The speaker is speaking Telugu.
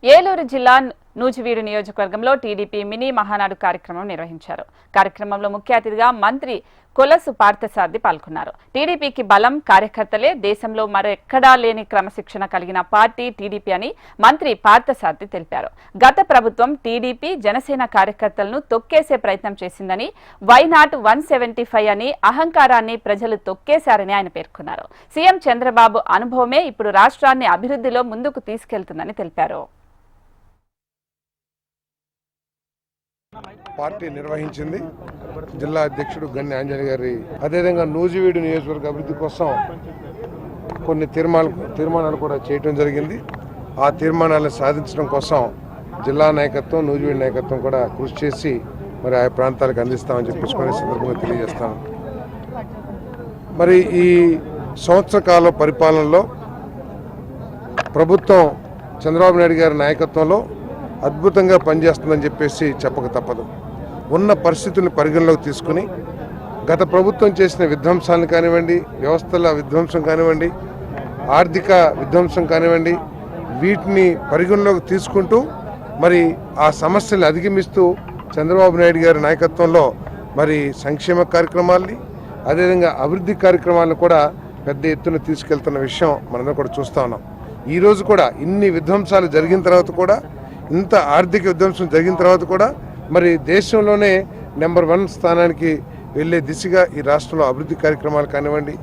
ఏలూరు జిల్లా నూజివీడు నియోజకవర్గంలో టీడీపీ మినీ మహానాడు కార్యక్రమం నిర్వహించారు. కార్యక్రమంలో ముఖ్య అతిథిగా మంత్రి కొలసు పార్థసారథి పాల్గొన్నారు. టీడీపీకి బలం కార్యకర్తలే, దేశంలో మరెక్కడా లేని క్రమశిక్షణ కలిగిన పార్టీ టీడీపీ అని మంత్రి పార్థసారథి తెలిపారు. గత ప్రభుత్వం టీడీపీ జనసేన కార్యకర్తలను తొక్కేసే ప్రయత్నం చేసిందని, వై నాట్ 175 అని అహంకారాన్ని ప్రజలు తొక్కేశారని ఆయన పేర్కొన్నారు. సీఎం చంద్రబాబు అనుభవమే ఇప్పుడు రాష్ట్రాన్ని అభివృద్ధిలో ముందుకు తీసుకెళ్తుందని తెలిపారు. పార్టీ నిర్వహించింది. జిల్లా అధ్యక్షుడు గన్ని ఆంజనేయ గారి అదేవిధంగా నూజివీడు నియోజకవర్గ అభివృద్ధి కోసం కొన్ని తీర్మానాలు కూడా చేయడం జరిగింది. ఆ తీర్మానాలను సాధించడం కోసం జిల్లా నాయకత్వం, నూజివీడు నాయకత్వం కూడా కృషి చేసి మరి ఆ ప్రాంతాలకు అందిస్తామని చెప్పేసుకునే సందర్భంగా తెలియజేస్తాను. మరి ఈ సంవత్సర కాల పరిపాలనలో ప్రభుత్వం చంద్రబాబు నాయుడు గారి నాయకత్వంలో అద్భుతంగా పనిచేస్తుందని చెప్పేసి చెప్పక తప్పదు. ఉన్న పరిస్థితులను పరిగణలోకి తీసుకుని గత ప్రభుత్వం చేసిన విధ్వంసాలను కానివ్వండి, వ్యవస్థల విధ్వంసం కానివ్వండి, ఆర్థిక విధ్వంసం కానివ్వండి, వీటిని పరిగణలోకి తీసుకుంటూ మరి ఆ సమస్యలు అధిగమిస్తూ చంద్రబాబు నాయుడు గారి నాయకత్వంలో మరి సంక్షేమ కార్యక్రమాల్ని అదేవిధంగా అభివృద్ధి కార్యక్రమాలను కూడా పెద్ద ఎత్తున తీసుకెళ్తున్న విషయం మనందరం కూడా చూస్తూ ఉన్నాం. ఈరోజు కూడా ఇన్ని విధ్వంసాలు జరిగిన తర్వాత కూడా, ఇంత ఆర్థిక విధ్వంసం జరిగిన తర్వాత కూడా మరి దేశంలోనే నెంబర్ 1 స్థానానికి వెళ్లే దిశగా ఈ రాష్ట్రంలో అభివృద్ధి కార్యక్రమాలు కానివ్వండి,